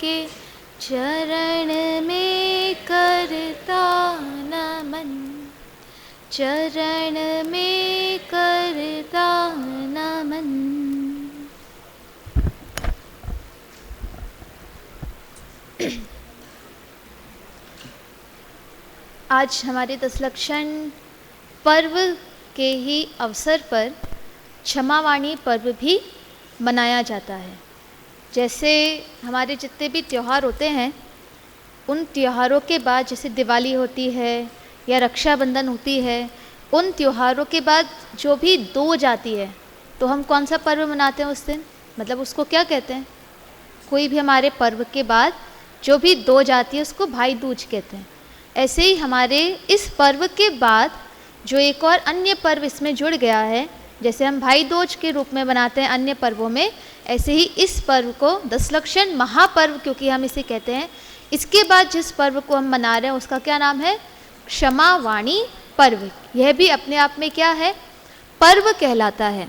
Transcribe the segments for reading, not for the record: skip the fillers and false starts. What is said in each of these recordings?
के चरण में करता नमन, चरण में करता नमन। आज हमारे दशलक्षण पर्व के ही अवसर पर क्षमावाणी पर्व भी मनाया जाता है। जैसे हमारे जितने भी त्यौहार होते हैं, उन त्योहारों के बाद जैसे दिवाली होती है या रक्षाबंधन होती है, उन त्योहारों के बाद जो भी दूज आती है, तो हम कौन सा पर्व मनाते हैं उस दिन? मतलब उसको क्या कहते हैं? कोई भी हमारे पर्व के बाद जो भी दूज आती है उसको भाई दूज कहते हैं। ऐसे ही हमारे इस पर्व के बाद जो एक और अन्य पर्व इसमें जुड़ गया है, जैसे हम भाई दूज के रूप में बनाते हैं अन्य पर्वों में, ऐसे ही इस पर्व को दशलक्षण महापर्व क्योंकि हम इसे कहते हैं, इसके बाद जिस पर्व को हम मना रहे हैं उसका क्या नाम है? क्षमावाणी पर्व। यह भी अपने आप में क्या है? पर्व कहलाता है।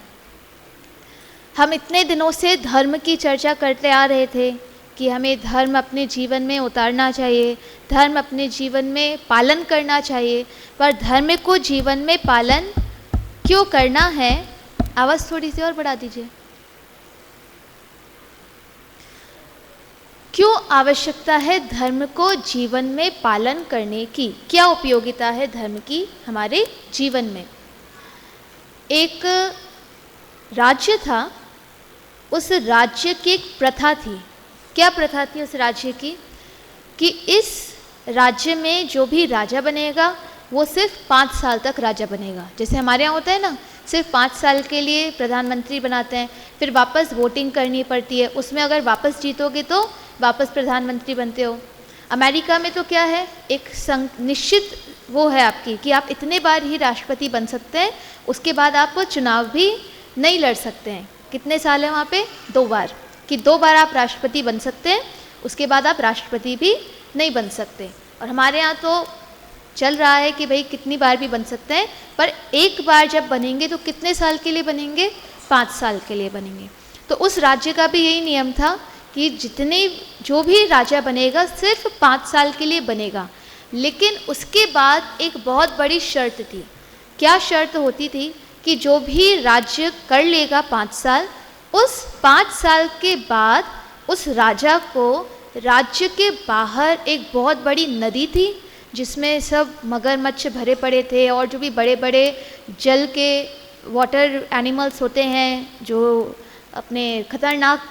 हम इतने दिनों से धर्म की चर्चा करते आ रहे थे कि हमें धर्म अपने जीवन में उतारना चाहिए, धर्म अपने जीवन में पालन करना चाहिए, पर धर्म को जीवन में पालन क्यों करना है? आवाज़ थोड़ी सी और बढ़ा दीजिए। क्यों आवश्यकता है धर्म को जीवन में पालन करने की? क्या उपयोगिता है धर्म की हमारे जीवन में? एक राज्य था, उस राज्य की एक प्रथा थी। क्या प्रथा थी उस राज्य की? कि इस राज्य में जो भी राजा बनेगा वो सिर्फ 5 साल तक राजा बनेगा। जैसे हमारे यहाँ होता है ना, सिर्फ 5 साल के लिए प्रधानमंत्री बनाते हैं, फिर वापस वोटिंग करनी पड़ती है, उसमें अगर वापस जीतोगे तो वापस प्रधानमंत्री बनते हो। अमेरिका में तो क्या है, एक निश्चित वो है आपकी कि आप इतने बार ही राष्ट्रपति बन सकते हैं, उसके बाद आप चुनाव भी नहीं लड़ सकते हैं। कितने साल है वहाँ पे? 2 बार, कि 2 बार आप राष्ट्रपति बन सकते हैं, उसके बाद आप राष्ट्रपति भी नहीं बन सकते। और हमारे यहाँ तो चल रहा है कि भाई कितनी बार भी बन सकते हैं, पर एक बार जब बनेंगे तो कितने साल के लिए बनेंगे? 5 साल के लिए बनेंगे। तो उस राज्य का भी यही नियम था कि जो भी राजा बनेगा सिर्फ 5 साल के लिए बनेगा। लेकिन उसके बाद एक बहुत बड़ी शर्त थी। क्या शर्त होती थी? कि जो भी राज्य कर लेगा 5 साल, उस 5 साल के बाद उस राजा को राज्य के बाहर एक बहुत बड़ी नदी थी जिसमें सब मगरमच्छ भरे पड़े थे और जो भी बड़े बड़े जल के वाटर एनिमल्स होते हैं, जो अपने खतरनाक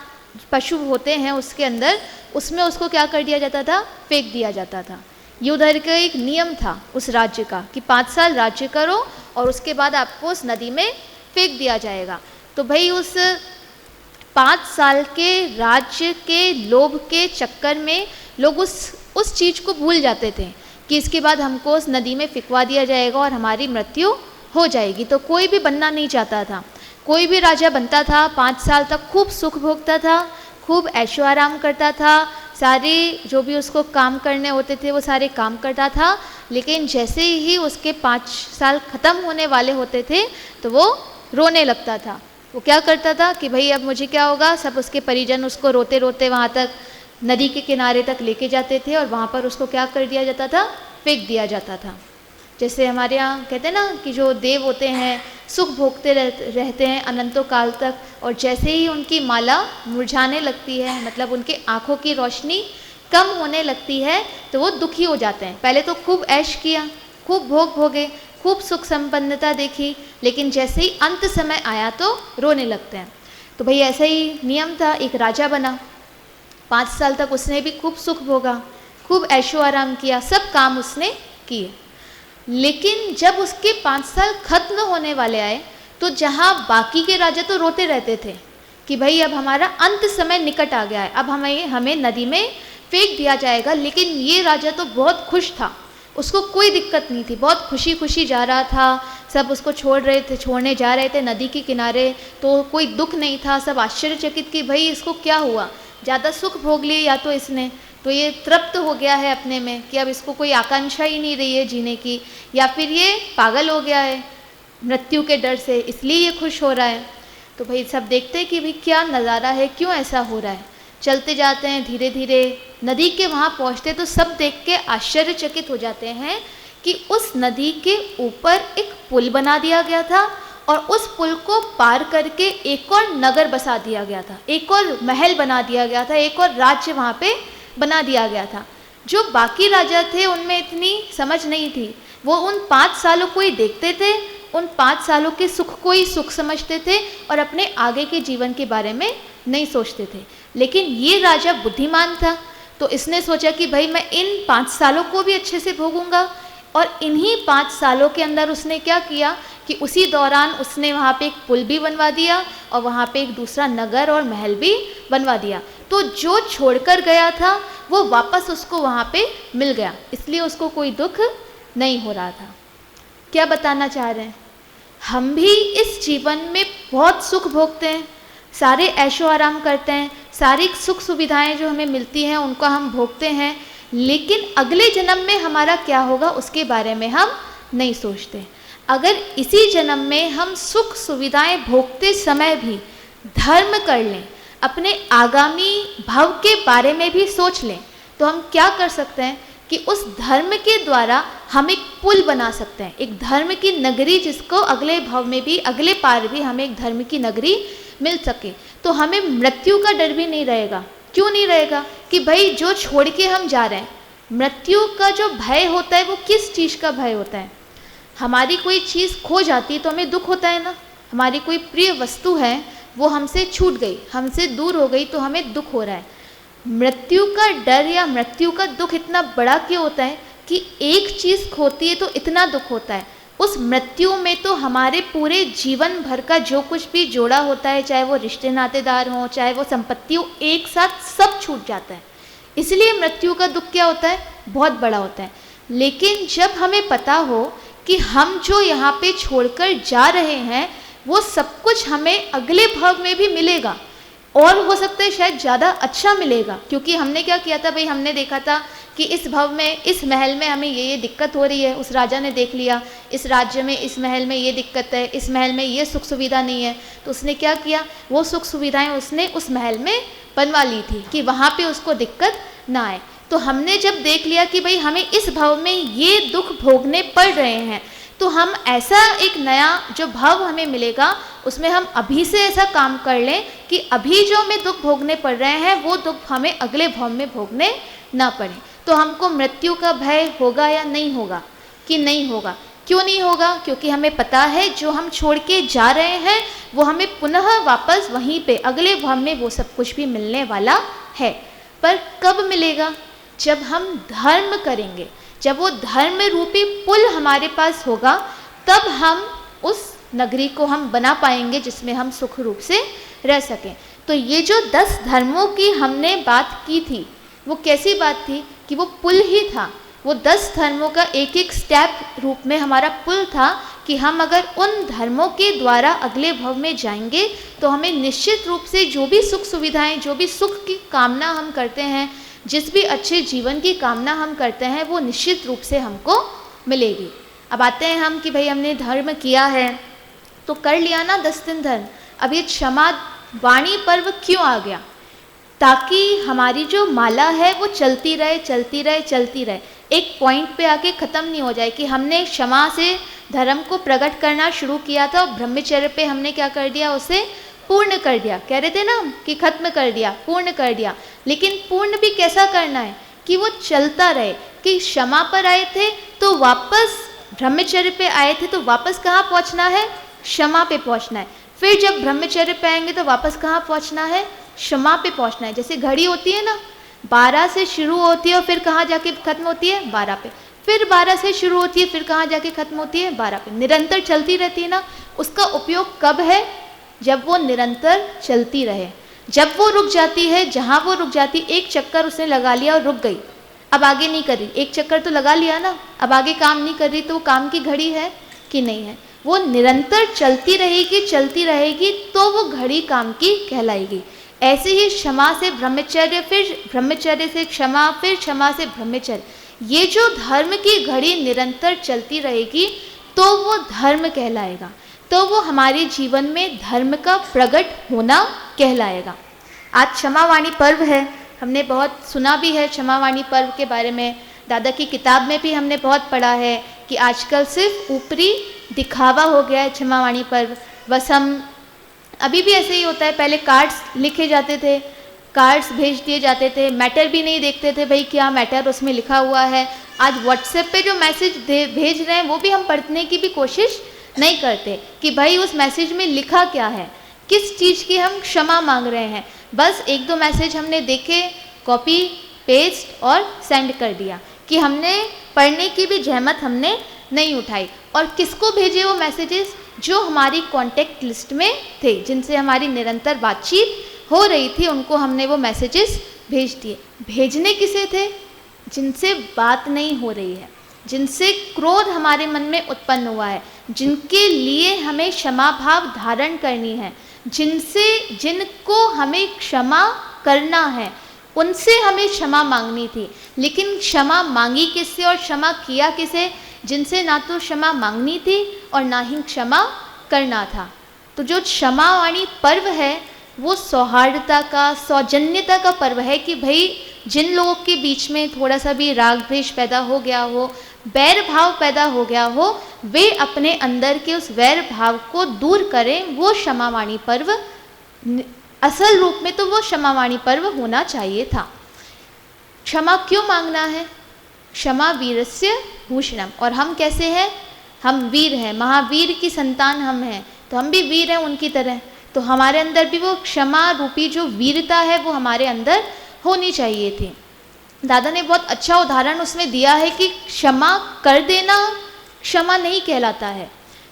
पशु होते हैं उसके अंदर, उसमें उसको क्या कर दिया जाता था? फेंक दिया जाता था। ये उधर का एक नियम था उस राज्य का कि 5 साल राज्य करो और उसके बाद आपको उस नदी में फेंक दिया जाएगा। तो भाई उस 5 साल के राज्य के लोभ के चक्कर में लोग उस चीज़ को भूल जाते थे कि इसके बाद हमको उस नदी में फेंकवा दिया जाएगा और हमारी मृत्यु हो जाएगी। तो कोई भी बनना नहीं चाहता था। कोई भी राजा बनता था 5 साल तक खूब सुख भोगता था, खूब ऐशो आराम करता था, सारे जो भी उसको काम करने होते थे वो सारे काम करता था। लेकिन जैसे ही उसके 5 साल ख़त्म होने वाले होते थे तो वो रोने लगता था। वो क्या करता था कि भाई अब मुझे क्या होगा? सब उसके परिजन उसको रोते रोते वहाँ तक नदी के किनारे तक लेके जाते थे और वहाँ पर उसको क्या कर दिया जाता था? फेंक दिया जाता था। जैसे हमारे यहाँ कहते हैं ना कि जो देव होते हैं सुख भोगते रहते हैं अनंतों काल तक, और जैसे ही उनकी माला मुरझाने लगती है, मतलब उनके आँखों की रोशनी कम होने लगती है, तो वो दुखी हो जाते हैं। पहले तो खूब ऐश किया, खूब भोग भोगे, खूब सुख संपन्नता देखी, लेकिन जैसे ही अंत समय आया तो रोने लगते हैं। तो भाई ऐसा ही नियम था। एक राजा बना, 5 साल तक उसने भी खूब सुख भोगा, खूब ऐशो आराम किया, सब काम उसने किए। लेकिन जब उसके 5 साल खत्म होने वाले आए तो जहाँ बाकी के राजा तो रोते रहते थे कि भाई अब हमारा अंत समय निकट आ गया है, अब हमें नदी में फेंक दिया जाएगा, लेकिन ये राजा तो बहुत खुश था, उसको कोई दिक्कत नहीं थी, बहुत खुशी खुशी जा रहा था, सब उसको छोड़ने जा रहे थे नदी के किनारे, तो कोई दुख नहीं था। सब आश्चर्यचकित कि भाई इसको क्या हुआ, ज़्यादा सुख भोग लिए या तो इसने, तो ये तृप्त हो गया है अपने में कि अब इसको कोई आकांक्षा ही नहीं रही है जीने की, या फिर ये पागल हो गया है मृत्यु के डर से, इसलिए ये खुश हो रहा है। तो भाई सब देखते हैं कि भाई क्या नज़ारा है, क्यों ऐसा हो रहा है। चलते जाते हैं धीरे धीरे, नदी के वहाँ पहुँचते तो सब देख के आश्चर्यचकित हो जाते हैं कि उस नदी के ऊपर एक पुल बना दिया गया था और उस पुल को पार करके एक और नगर बसा दिया गया था, एक और महल बना दिया गया था, एक और राज्य वहाँ पे बना दिया गया था। जो बाकी राजा थे उनमें इतनी समझ नहीं थी, वो उन 5 सालों को ही देखते थे, उन 5 सालों के सुख को ही सुख समझते थे और अपने आगे के जीवन के बारे में नहीं सोचते थे। लेकिन ये राजा बुद्धिमान था, तो इसने सोचा कि भाई मैं इन 5 सालों को भी अच्छे से भोगूंगा। और इन्हीं 5 सालों के अंदर उसने क्या किया कि उसी दौरान उसने वहाँ पे एक पुल भी बनवा दिया और वहाँ पे एक दूसरा नगर और महल भी बनवा दिया। तो जो छोड़कर गया था वो वापस उसको वहाँ पे मिल गया, इसलिए उसको कोई दुख नहीं हो रहा था। क्या बताना चाह रहे हैं? हम भी इस जीवन में बहुत सुख भोगते हैं, सारे ऐशो आराम करते हैं, सारी सुख सुविधाएं जो हमें मिलती हैं उनको हम भोगते हैं, लेकिन अगले जन्म में हमारा क्या होगा उसके बारे में हम नहीं सोचते। अगर इसी जन्म में हम सुख सुविधाएं भोगते समय भी धर्म कर लें, अपने आगामी भव के बारे में भी सोच लें, तो हम क्या कर सकते हैं कि उस धर्म के द्वारा हम एक पुल बना सकते हैं, एक धर्म की नगरी, जिसको अगले भव में भी, अगले पार भी हमें एक धर्म की नगरी मिल सके। तो हमें मृत्यु का डर भी नहीं रहेगा। क्यों नहीं रहेगा? कि भाई जो छोड़ के हम जा रहे हैं, मृत्यु का जो भय होता है वो किस चीज़ का भय होता है? हमारी कोई चीज़ खो जाती है तो हमें दुख होता है ना। हमारी कोई प्रिय वस्तु है वो हमसे छूट गई, हमसे दूर हो गई, तो हमें दुख हो रहा है। मृत्यु का डर या मृत्यु का दुख इतना बड़ा क्यों होता है कि एक चीज़ खोती है तो इतना दुख होता है। उस मृत्यु में तो हमारे पूरे जीवन भर का जो कुछ भी जोड़ा होता है, चाहे वो रिश्ते नातेदार हों, चाहे वो संपत्ति हो, एक साथ सब छूट जाता है। इसलिए मृत्यु का दुख क्या होता है? बहुत बड़ा होता है। लेकिन जब हमें पता हो कि हम जो यहाँ पे छोड़कर जा रहे हैं वो सब कुछ हमें अगले भव में भी मिलेगा, और हो सकता है शायद ज़्यादा अच्छा मिलेगा, क्योंकि हमने क्या किया था भाई, हमने देखा था कि इस भव में, इस महल में हमें ये दिक्कत हो रही है, उस राजा ने देख लिया, इस राज्य में, इस महल में ये दिक्कत है, इस महल में ये सुख सुविधा नहीं है, तो उसने क्या किया, वो सुख सुविधाएं उसने उस महल में बनवा ली थी कि वहाँ पे उसको दिक्कत ना आए। तो हमने जब देख लिया कि भाई हमें इस भव में ये दुख भोगने पड़ रहे हैं, तो हम ऐसा एक नया जो भव हमें मिलेगा उसमें हम अभी से ऐसा काम कर लें कि अभी जो हमें दुख भोगने पड़ रहे हैं वो दुख हमें अगले भव में भोगने ना पड़े। तो हमको मृत्यु का भय होगा या नहीं होगा? कि नहीं होगा। क्यों नहीं होगा? क्योंकि हमें पता है जो हम छोड़ के जा रहे हैं वो हमें पुनः वापस वहीं पे अगले भव में वो सब कुछ भी मिलने वाला है। पर कब मिलेगा? जब हम धर्म करेंगे, जब वो धर्म रूपी पुल हमारे पास होगा, तब हम उस नगरी को हम बना पाएंगे जिसमें हम सुख रूप से रह सकें। तो ये जो 10 धर्मों की हमने बात की थी वो कैसी बात थी कि वो पुल ही था। वो 10 धर्मों का एक एक स्टेप रूप में हमारा पुल था कि हम अगर उन धर्मों के द्वारा अगले भव में जाएंगे तो हमें निश्चित रूप से जो भी सुख सुविधाएं, जो भी सुख की कामना हम करते हैं, जिस भी अच्छे जीवन की कामना हम करते हैं, वो निश्चित रूप से हमको मिलेगी। अब आते हैं हम कि भाई हमने धर्म किया है तो कर लिया ना 10 दिन धर्म, अब ये क्षमा वाणी पर्व क्यों आ गया? ताकि हमारी जो माला है वो चलती रहे, चलती रहे, चलती रहे, एक पॉइंट पे आके ख़त्म नहीं हो जाए कि हमने क्षमा से धर्म को प्रकट करना शुरू किया था और ब्रह्मचर्य पे हमने क्या कर दिया, उसे पूर्ण कर दिया। कह रहे थे ना कि खत्म कर दिया, पूर्ण कर दिया। लेकिन पूर्ण भी कैसा करना है कि वो चलता रहे, कि क्षमा पर आए थे तो वापस ब्रह्मचर्य पे आए थे तो वापस कहाँ पहुँचना है? क्षमा पे पहुँचना है। फिर जब ब्रह्मचर्य पे आएंगे तो वापस कहाँ पहुँचना है? क्षमा पे पहुँचना है। जैसे घड़ी होती है ना, 12 से शुरू होती है और फिर कहाँ जाके खत्म होती है? 12 पे। फिर 12 से शुरू होती है, फिर कहाँ जाके खत्म होती है? 12 पे। निरंतर चलती रहती है ना। उसका उपयोग कब है? जब वो निरंतर चलती रहे। जब वो रुक जाती है, जहाँ वो रुक जाती, एक चक्कर उसने लगा लिया और रुक गई, अब आगे नहीं कर रही, एक चक्कर तो लगा लिया ना, अब आगे काम नहीं कर रही, तो वो काम की घड़ी है कि नहीं है? वो निरंतर चलती रहेगी, चलती रहेगी, तो वो घड़ी काम की कहलाएगी। ऐसे ही क्षमा से ब्रह्मचर्य, फिर ब्रह्मचर्य से क्षमा, फिर क्षमा से ब्रह्मचर्य, ये जो धर्म की घड़ी निरंतर चलती रहेगी तो वो धर्म कहलाएगा, तो वो हमारे जीवन में धर्म का प्रकट होना कहलाएगा। आज क्षमावाणी पर्व है, हमने बहुत सुना भी है क्षमावाणी पर्व के बारे में, दादा की किताब में भी हमने बहुत पढ़ा है कि आजकल सिर्फ ऊपरी दिखावा हो गया है क्षमावाणी पर्व। बस हम अभी भी ऐसे ही होता है, पहले कार्ड्स लिखे जाते थे, कार्ड्स भेज दिए जाते थे, मैटर भी नहीं देखते थे भाई क्या मैटर उसमें लिखा हुआ है। आज व्हाट्सएप पे जो मैसेज भेज रहे हैं वो भी हम पढ़ने की भी कोशिश नहीं करते कि भाई उस मैसेज में लिखा क्या है, किस चीज़ की हम क्षमा मांग रहे हैं। बस एक दो मैसेज हमने देखे, कॉपी पेस्ट और सेंड कर दिया कि हमने पढ़ने की भी जहमत हमने नहीं उठाई। और किसको भेजे वो मैसेजेस? जो हमारी कॉन्टेक्ट लिस्ट में थे, जिनसे हमारी निरंतर बातचीत हो रही थी, उनको हमने वो मैसेजेस भेज दिए। भेजने किसे थे? जिनसे बात नहीं हो रही है, जिनसे क्रोध हमारे मन में उत्पन्न हुआ है, जिनके लिए हमें क्षमा भाव धारण करनी है, जिनको हमें क्षमा करना है, उनसे हमें क्षमा मांगनी थी। लेकिन क्षमा मांगी किससे और क्षमा किया किसे? जिनसे ना तो क्षमा मांगनी थी और ना ही क्षमा करना था। तो जो क्षमावाणी पर्व है वो सौहार्दता का, सौजन्यता का पर्व है कि भाई जिन लोगों के बीच में थोड़ा सा भी राग द्वेष पैदा हो गया हो, वैर भाव पैदा हो गया हो, वे अपने अंदर के उस वैर भाव को दूर करें। वो क्षमावाणी पर्व असल रूप में तो वो क्षमावाणी पर्व होना चाहिए था। क्षमा क्यों मांगना है? क्षमा वीरस्य भूषणम। और हम कैसे हैं? हम वीर हैं, महावीर की संतान हम हैं, तो हम भी वीर हैं उनकी तरह। तो हमारे अंदर भी वो क्षमा रूपी जो वीरता है वो हमारे अंदर होनी चाहिए थी। दादा ने बहुत अच्छा उदाहरण उसमें दिया है कि क्षमा कर देना क्षमा नहीं कहलाता है।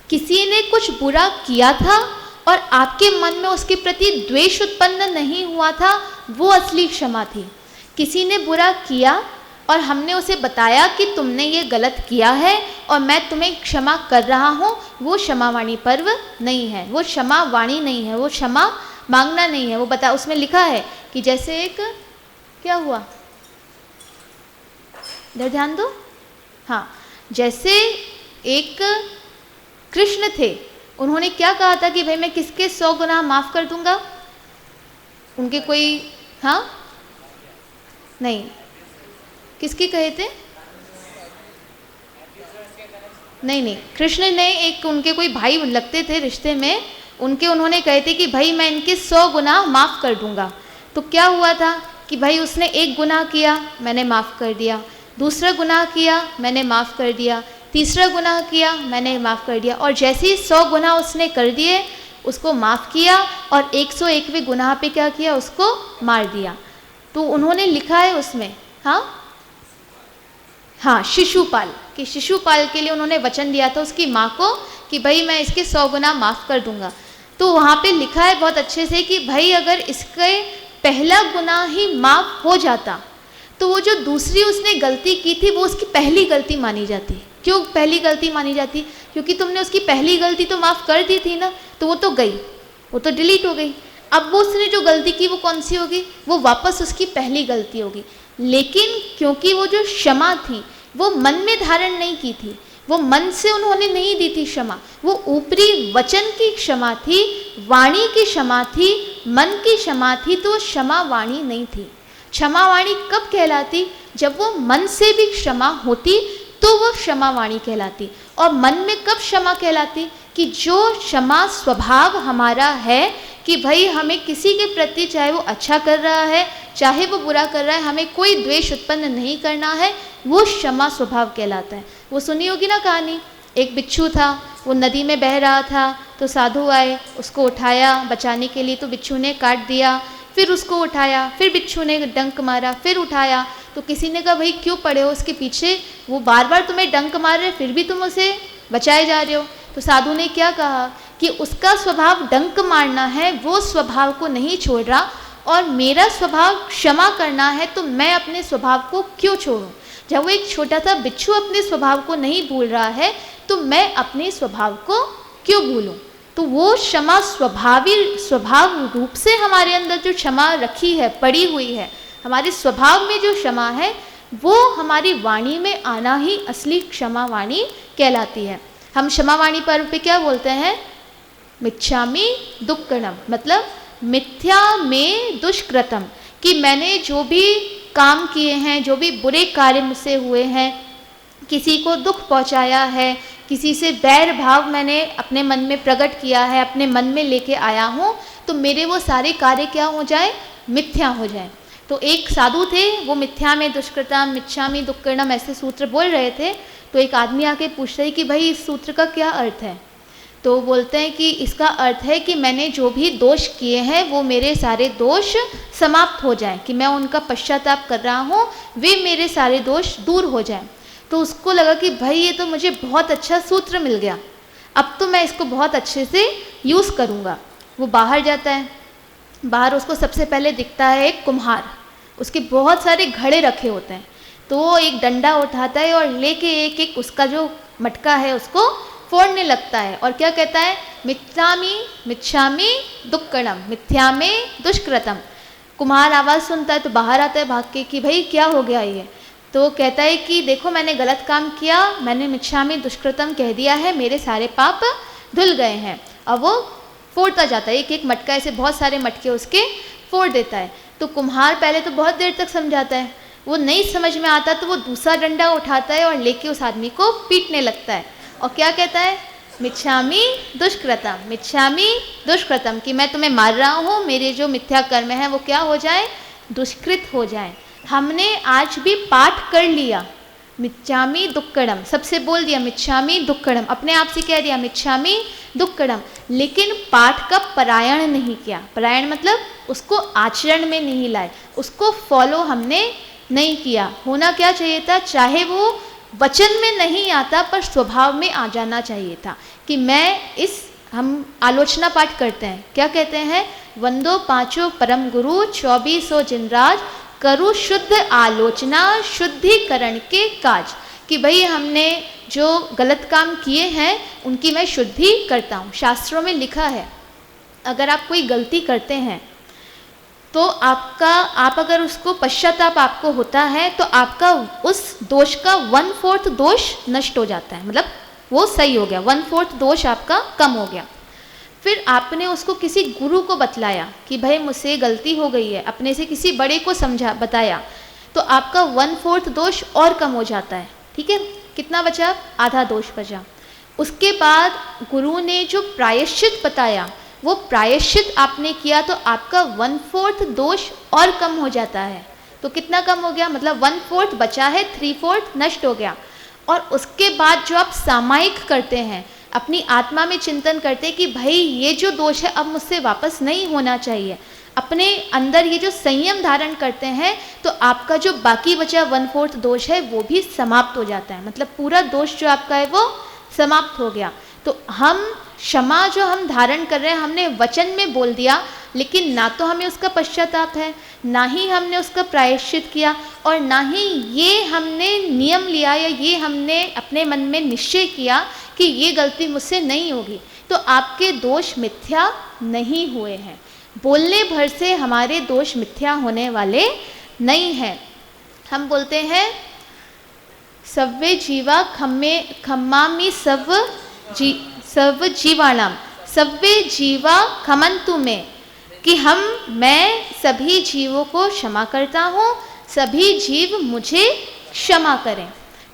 किसी ने कुछ बुरा किया था और आपके मन में उसके प्रति द्वेष उत्पन्न नहीं हुआ था, वो असली क्षमा थी। किसी ने बुरा किया और हमने उसे बताया कि तुमने ये गलत किया है और मैं तुम्हें क्षमा कर रहा हूँ, वो क्षमावाणी पर्व नहीं है, वो क्षमावाणी नहीं है, वो क्षमा मांगना नहीं है। वो बता उसमें लिखा है कि जैसे एक क्या हुआ, इधर ध्यान दो, हाँ, जैसे एक कृष्ण थे, उन्होंने क्या कहा था कि भाई मैं किसके 100 गुनाह माफ़ कर दूंगा? उनके कोई, हाँ नहीं, किसकी कहे थे? नहीं, कृष्ण ने एक उनके कोई भाई लगते थे रिश्ते में, उनके उन्होंने कहे थे कि भाई मैं इनके 100 गुनाह माफ़ कर दूंगा। तो क्या हुआ था कि भाई उसने एक गुनाह किया, मैंने माफ़ कर दिया, दूसरा गुनाह किया, मैंने माफ़ कर दिया, तीसरा गुनाह किया, मैंने माफ़ कर दिया, और जैसे ही 100 गुनाह उसने कर दिए, उसको माफ़ किया और 101वें गुनाह पे क्या किया? उसको मार दिया। तो उन्होंने लिखा है उसमें, हाँ, शिशुपाल, कि शिशुपाल के लिए उन्होंने वचन दिया था उसकी माँ को कि भाई मैं इसके 100 गुनाह माफ़ कर दूंगा। तो वहाँ पे लिखा है बहुत अच्छे से कि भाई अगर इसके पहला गुनाह ही माफ़ हो जाता तो वो जो दूसरी उसने गलती की थी वो उसकी पहली गलती मानी जाती। क्यों पहली गलती मानी जाती? क्योंकि तुमने उसकी पहली गलती तो माफ़ कर दी थी ना, तो वो तो गई, वो तो डिलीट हो गई। अब वो उसने जो गलती की वो कौन सी होगी? वो वापस उसकी पहली गलती होगी। लेकिन क्योंकि वो जो क्षमा थी वो मन में धारण नहीं की थी, वो मन से उन्होंने नहीं दी थी क्षमा, वो ऊपरी वचन की क्षमा थी, वाणी की क्षमा थी, मन की क्षमा थी, तो क्षमा वाणी नहीं थी। क्षमा वाणी कब कहलाती? जब वो मन से भी क्षमा होती तो वो क्षमा वाणी कहलाती। और मन में कब क्षमा कहलाती? कि जो क्षमा स्वभाव हमारा है कि भाई हमें किसी के प्रति, चाहे वो अच्छा कर रहा है चाहे वो बुरा कर रहा है, हमें कोई द्वेष उत्पन्न नहीं करना है, वो क्षमा स्वभाव कहलाता है। वो सुनी होगी ना कहानी, एक बिच्छू था, वो नदी में बह रहा था, तो साधु आए, उसको उठाया बचाने के लिए, तो बिच्छू ने काट दिया, फिर उसको उठाया, फिर बिच्छू ने डंक मारा, फिर उठाया। तो किसी ने कहा भाई क्यों पड़े हो उसके पीछे, वो बार बार तुम्हें डंक मार रहे फिर भी तुम उसे बचाए जा रहे हो। तो साधु ने क्या कहा कि उसका स्वभाव डंक मारना है, वो स्वभाव को नहीं छोड़ रहा, और मेरा स्वभाव क्षमा करना है, तो मैं अपने स्वभाव को क्यों छोड़ूं? जब वो एक छोटा सा बिच्छू अपने स्वभाव को नहीं भूल रहा है तो मैं अपने स्वभाव को क्यों भूलूं? तो वो क्षमा स्वभाव रूप से हमारे अंदर जो क्षमा रखी है, पड़ी हुई है, हमारे स्वभाव में जो क्षमा है, वो हमारी वाणी में आना ही असली क्षमा वाणी कहलाती है। हम क्षमा वाणी पर्व पे क्या बोलते हैं? मिच्छामि दुक्कड़म, मतलब मिथ्या में दुष्कृतम, कि मैंने जो भी काम किए हैं, जो भी बुरे कार्य मुझसे हुए हैं, किसी को दुख पहुंचाया है, किसी से बैर भाव मैंने अपने मन में प्रकट किया है, अपने मन में लेके आया हूँ, तो मेरे वो सारे कार्य क्या हो जाए, मिथ्या हो जाए। तो एक साधु थे, वो मिथ्या में दुष्कृतम मिच्छामि दुक्कड़म ऐसे सूत्र बोल रहे थे। तो एक आदमी आके पूछ रहे कि भाई इस सूत्र का क्या अर्थ है। तो बोलते हैं कि इसका अर्थ है कि मैंने जो भी दोष किए हैं वो मेरे सारे दोष समाप्त हो जाएं, कि मैं उनका पश्चाताप कर रहा हूँ, वे मेरे सारे दोष दूर हो जाएं। तो उसको लगा कि भाई ये तो मुझे बहुत अच्छा सूत्र मिल गया, अब तो मैं इसको बहुत अच्छे से यूज़ करूँगा। वो बाहर जाता है, बाहर उसको सबसे पहले दिखता है एक कुम्हार, उसके बहुत सारे घड़े रखे होते हैं। तो वो एक डंडा उठाता है और लेके एक एक उसका जो मटका है उसको फोड़ने लगता है और क्या कहता है, मिच्छामि मिच्छामि दुक्कड़म, मिथ्या में दुष्कृतम। कुम्हार आवाज़ सुनता है तो बाहर आता है भाग के कि भाई क्या हो गया ये। तो कहता है कि देखो मैंने गलत काम किया, मैंने मिच्छामि दुष्कृतम कह दिया है, मेरे सारे पाप धुल गए हैं। अब वो फोड़ता जाता है, एक एक मटका ऐसे बहुत सारे मटके उसके फोड़ देता है। तो कुम्हार पहले तो बहुत देर तक समझाता है, वो नहीं समझ में आता तो वो दूसरा डंडा उठाता है और लेके उस आदमी को पीटने लगता है और क्या कहता है, मिच्छामि दुष्कृतम, मिच्छामि दुष्कृतम, कि मैं तुम्हें मार रहा हूँ, मेरे जो मिथ्या कर्म है वो क्या हो जाए, दुष्कृत हो जाए। हमने आज भी पाठ कर लिया मिच्छामि दुक्कड़म, सबसे बोल दिया मिच्छामि दुक्कड़म, अपने आप से कह दिया मिच्छामि दुक्कड़म, लेकिन पाठ का परायण नहीं किया। परायण मतलब उसको आचरण में नहीं लाए, उसको फॉलो हमने नहीं किया। होना क्या चाहिए था, चाहे वो वचन में नहीं आता पर स्वभाव में आ जाना चाहिए था कि मैं इस, हम आलोचना पाठ करते हैं, क्या कहते हैं, वंदो पांचों परम गुरु 2400 जिनराज, करूँ शुद्ध आलोचना शुद्धिकरण के काज, कि भाई हमने जो गलत काम किए हैं उनकी मैं शुद्धि करता हूँ। शास्त्रों में लिखा है अगर आप कोई गलती करते हैं तो आप अगर उसको पश्चाताप आपको होता है तो आपका उस दोष का 1/4 दोष नष्ट हो जाता है, मतलब वो सही हो गया, 1/4 दोष आपका कम हो गया। फिर आपने उसको किसी गुरु को बतलाया कि भाई मुझसे गलती हो गई है, अपने से किसी बड़े को बताया, तो आपका 1/4 दोष और कम हो जाता है। ठीक है, कितना बचा, आधा दोष बचा। उसके बाद गुरु ने जो प्रायश्चित बताया, वो प्रायश्चित आपने किया तो आपका 1/4 दोष और कम हो जाता है। तो कितना कम हो गया, मतलब 1/4 बचा है, 3/4 नष्ट हो गया। और उसके बाद जो आप सामायिक करते हैं, अपनी आत्मा में चिंतन करते हैं कि भाई ये जो दोष है अब मुझसे वापस नहीं होना चाहिए, अपने अंदर ये जो संयम धारण करते हैं, तो आपका जो बाकी बचा 1/4 दोष है वो भी समाप्त हो जाता है, मतलब पूरा दोष जो आपका है वो समाप्त हो गया। तो हम क्षमा जो हम धारण कर रहे हैं, हमने वचन में बोल दिया, लेकिन ना तो हमें उसका पश्चाताप है, ना ही हमने उसका प्रायश्चित किया, और ना ही ये हमने नियम लिया या ये हमने अपने मन में निश्चय किया कि ये गलती मुझसे नहीं होगी। तो आपके दोष मिथ्या नहीं हुए हैं, बोलने भर से हमारे दोष मिथ्या होने वाले नहीं हैं। हम बोलते हैं सव्वे जीवा खम्मामि सव जीवाणाम, सव्वे जीवा खमंतु में, कि मैं सभी जीवों को क्षमा करता हूँ, सभी जीव मुझे क्षमा करें।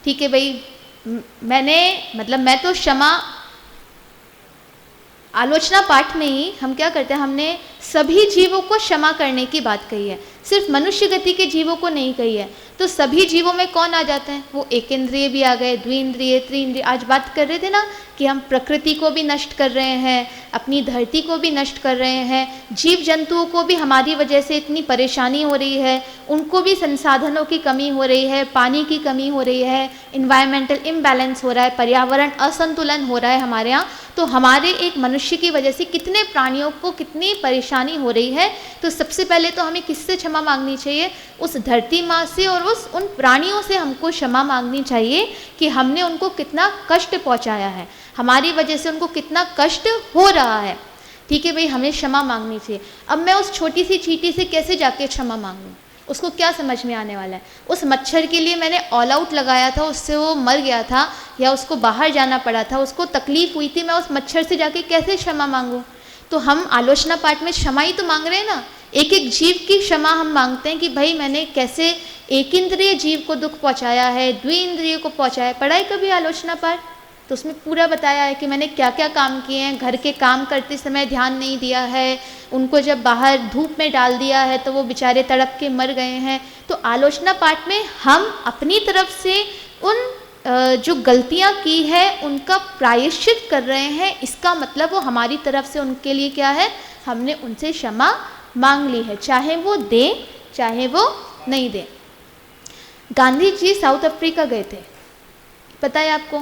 ठीक है भाई, मैं तो क्षमा, आलोचना पाठ में ही हम क्या करते हैं, हमने सभी जीवों को क्षमा करने की बात कही है, सिर्फ मनुष्य गति के जीवों को नहीं कही है। तो सभी जीवों में कौन आ जाते हैं, वो एक इंद्रिय भी आ गए, द्विइंद्रिय, त्रिइंद्रिय। आज बात कर रहे थे ना कि हम प्रकृति को भी नष्ट कर रहे हैं, अपनी धरती को भी नष्ट कर रहे हैं, जीव जंतुओं को भी हमारी वजह से इतनी परेशानी हो रही है, उनको भी संसाधनों की कमी हो रही है, पानी की कमी हो रही है, इन्वायरमेंटल इम्बैलेंस हो रहा है, पर्यावरण असंतुलन हो रहा है हमारे यहाँ। तो हमारे एक मनुष्य की वजह से कितने प्राणियों को कितनी परेशानी हो रही है। तो सबसे पहले तो हमें किससे क्षमा मांगनी चाहिए, उस धरती माँ से और उन प्राणियों से हमको क्षमा मांगनी चाहिए कि हमने उनको कितना कष्ट पहुँचाया है, हमारी वजह से उनको कितना कष्ट हो रहा है। ठीक है भाई, हमें क्षमा मांगनी चाहिए। अब मैं उस छोटी सी चींटी से कैसे जाके क्षमा मांगूँ, उसको क्या समझ में आने वाला है। उस मच्छर के लिए मैंने ऑल आउट लगाया था, उससे वो मर गया था या उसको बाहर जाना पड़ा था, उसको तकलीफ हुई थी, मैं उस मच्छर से जाके कैसे क्षमा मांगूँ। तो हम आलोचना पाठ में क्षमा ही तो मांग रहे हैं ना। एक एक जीव की क्षमा हम मांगते हैं कि भाई मैंने कैसे एक इंद्रिय जीव को दुख पहुंचाया है, द्विइंद्रिय को पहुंचाया है। पढ़ाई कभी आलोचना पाठ, तो उसमें पूरा बताया है कि मैंने क्या क्या काम किए हैं। घर के काम करते समय ध्यान नहीं दिया है, उनको जब बाहर धूप में डाल दिया है तो वो बेचारे तड़प के मर गए हैं। तो आलोचना पाठ में हम अपनी तरफ से उन जो गलतियां की है उनका प्रायश्चित कर रहे हैं। इसका मतलब वो हमारी तरफ से उनके लिए क्या है, हमने उनसे क्षमा मांग ली है, चाहे वो दें चाहे वो नहीं दें। गांधी जी साउथ अफ्रीका गए थे, पता है आपको।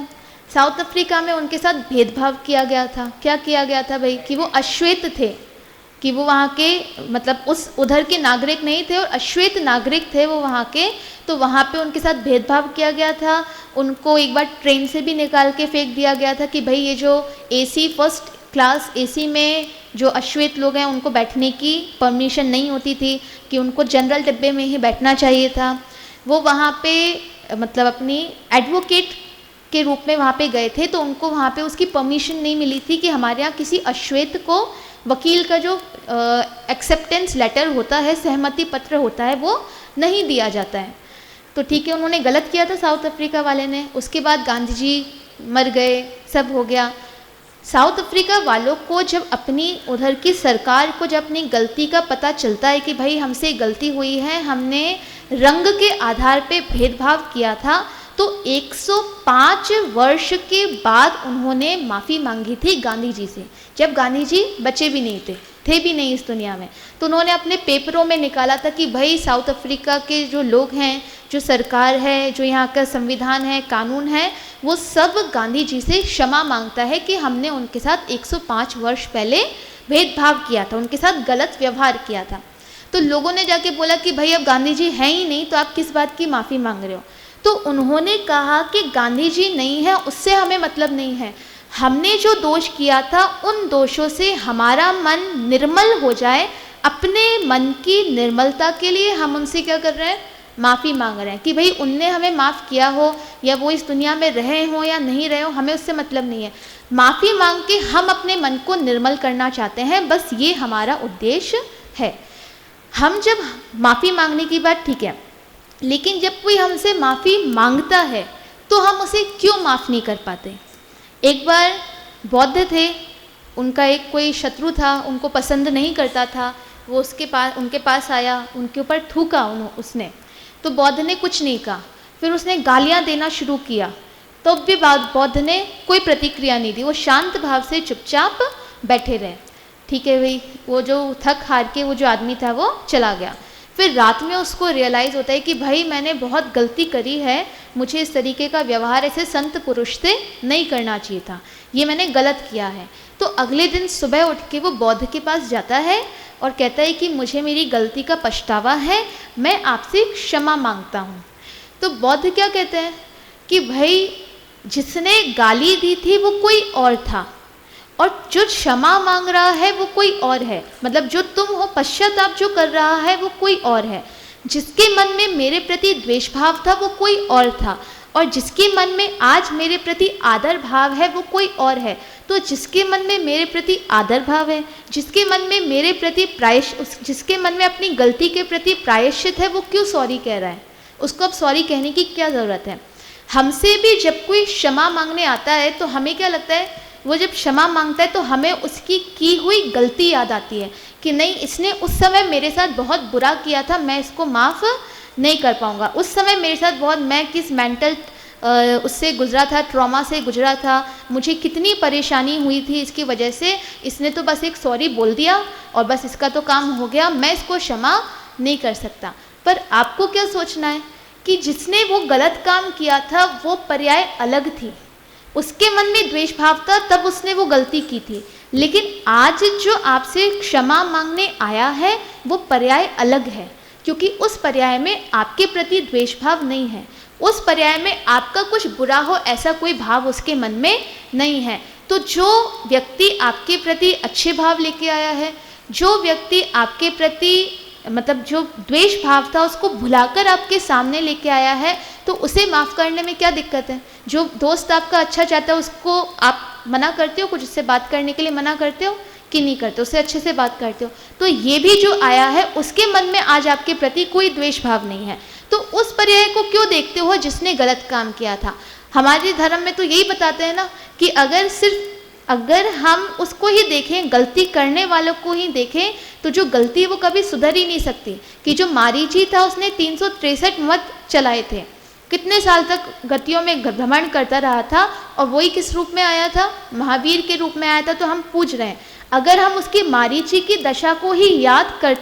साउथ अफ्रीका में उनके साथ भेदभाव किया गया था। क्या किया गया था भाई, कि वो अश्वेत थे, कि वो वहाँ के मतलब उस उधर के नागरिक नहीं थे और अश्वेत नागरिक थे वो वहाँ के। तो वहाँ पे उनके साथ भेदभाव किया गया था। उनको एक बार ट्रेन से भी निकाल के फेंक दिया गया था कि भाई ये जो एसी फर्स्ट क्लास एसी में जो अश्वेत लोग हैं उनको बैठने की परमिशन नहीं होती थी, कि उनको जनरल डिब्बे में ही बैठना चाहिए था। वो वहाँ पे मतलब अपनी एडवोकेट के रूप में वहाँ पे गए थे, तो उनको वहाँ पे उसकी परमिशन नहीं मिली थी कि हमारे यहाँ किसी अश्वेत को वकील का जो एक्सेप्टेंस लेटर होता है, सहमति पत्र होता है, वो नहीं दिया जाता है। तो ठीक है, उन्होंने गलत किया था साउथ अफ्रीका वाले ने। उसके बाद गांधी जी मर गए, सब हो गया। साउथ अफ्रीका वालों को जब अपनी उधर की सरकार को जब अपनी गलती का पता चलता है कि भाई हमसे गलती हुई है, हमने रंग के आधार पे भेदभाव किया था, तो 105 वर्ष के बाद उन्होंने माफ़ी मांगी थी गांधी जी से, जब गांधी जी बचे भी नहीं थे भी नहीं इस दुनिया में। तो उन्होंने अपने पेपरों में निकाला था कि भाई साउथ अफ्रीका के जो लोग हैं, जो सरकार है, जो यहाँ का संविधान है, कानून है, वो सब गांधी जी से क्षमा मांगता है कि हमने उनके साथ 105 वर्ष पहले भेदभाव किया था, उनके साथ गलत व्यवहार किया था। तो लोगों ने जाके बोला कि भाई अब गांधी जी हैं ही नहीं, तो आप किस बात की माफ़ी मांग रहे हो। तो उन्होंने कहा कि गांधी जी नहीं है उससे हमें मतलब नहीं है, हमने जो दोष किया था उन दोषों से हमारा मन निर्मल हो जाए, अपने मन की निर्मलता के लिए हम उनसे क्या कर रहे हैं, माफ़ी मांग रहे हैं। कि भाई उनने हमें माफ़ किया हो या वो इस दुनिया में रहे हो या नहीं रहे हो, हमें उससे मतलब नहीं है। माफ़ी मांग के हम अपने मन को निर्मल करना चाहते हैं, बस ये हमारा उद्देश्य है। हम जब माफ़ी मांगने की बात ठीक है, लेकिन जब कोई हमसे माफ़ी मांगता है तो हम उसे क्यों माफ़ नहीं कर पाते। एक बार बौद्ध थे, उनका एक कोई शत्रु था, उनको पसंद नहीं करता था, वो उनके पास आया, उनके ऊपर थूका उसने, तो बौद्ध ने कुछ नहीं कहा। फिर उसने गालियाँ देना शुरू किया, तो भी बौद्ध ने कोई प्रतिक्रिया नहीं दी, वो शांत भाव से चुपचाप बैठे रहे। ठीक है भाई, वो जो थक हार के वो जो आदमी था वो चला गया। फिर रात में उसको रियलाइज़ होता है कि भाई मैंने बहुत गलती करी है, मुझे इस तरीके का व्यवहार ऐसे संत पुरुष से नहीं करना चाहिए था, ये मैंने गलत किया है। तो अगले दिन सुबह उठ के वो बौद्ध के पास जाता है और कहता है कि मुझे मेरी गलती का पछतावा है, मैं आपसे क्षमा मांगता हूँ। तो बौद्ध क्या कहते हैं कि भाई जिसने गाली दी थी वो कोई और था, और जो क्षमा मांग रहा है वो कोई और है। मतलब जो तुम हो, पश्चाताप जो कर रहा है वो कोई और है। जिसके मन में मेरे प्रति द्वेष भाव था वो कोई और था, और जिसके मन में आज मेरे प्रति आदर भाव है वो कोई और है। तो जिसके मन में मेरे प्रति आदर भाव है, जिसके मन में मेरे प्रति जिसके मन में अपनी गलती के प्रति प्रायश्चित है, वो क्यों सॉरी कह रहा है, उसको अब सॉरी कहने की क्या ज़रूरत है। हमसे भी जब कोई क्षमा मांगने आता है तो हमें क्या लगता है, वो जब क्षमा मांगता है तो हमें उसकी की हुई गलती याद आती है कि नहीं, इसने उस समय मेरे साथ बहुत बुरा किया था, मैं इसको माफ़ नहीं कर पाऊँगा। उस समय मेरे साथ बहुत, मैं किस मेंटल उससे गुजरा था, ट्रॉमा से गुजरा था, मुझे कितनी परेशानी हुई थी इसकी वजह से, इसने तो बस एक सॉरी बोल दिया और बस इसका तो काम हो गया, मैं इसको क्षमा नहीं कर सकता। पर आपको क्या सोचना है कि जिसने वो गलत काम किया था वो पर्याय अलग थी, उसके मन में द्वेष भाव था, तब उसने वो गलती की थी। लेकिन आज जो आपसे क्षमा मांगने आया है वो पर्याय अलग है, क्योंकि उस पर्याय में आपके प्रति द्वेष भाव नहीं है, उस पर्याय में आपका कुछ बुरा हो ऐसा कोई भाव उसके मन में नहीं है। तो जो व्यक्ति आपके प्रति अच्छे भाव लेके आया है, जो व्यक्ति आपके प्रति मतलब जो द्वेष भाव था उसको भुलाकर आपके सामने लेके आया है, तो उसे माफ़ करने में क्या दिक्कत है। जो दोस्त आपका अच्छा चाहता है उसको आप मना करते हो, कुछ उससे बात करने के लिए मना करते हो, कि नहीं करते, उससे अच्छे से बात करते हो, तो ये भी जो आया है उसके मन में आज आपके प्रति कोई द्वेष भाव नहीं है। तो उस पर्याय को क्यों देखते हो जिसने गलत काम किया था? हमारे धर्म में तो यही बताते हैं ना कि अगर हम उसको ही देखें, गलती करने वालों को ही देखें, तो जो गलती है वो कभी सुधर ही नहीं सकती। कि जो मारीची था उसने 363 मत चलाए थे, कितने साल तक गतियों में भ्रमण करता रहा था, और वही किस रूप में आया था? महावीर के रूप में आया था। तो हम पूछ रहे हैं, अगर हम उसकी मारीची की दशा को ही याद करते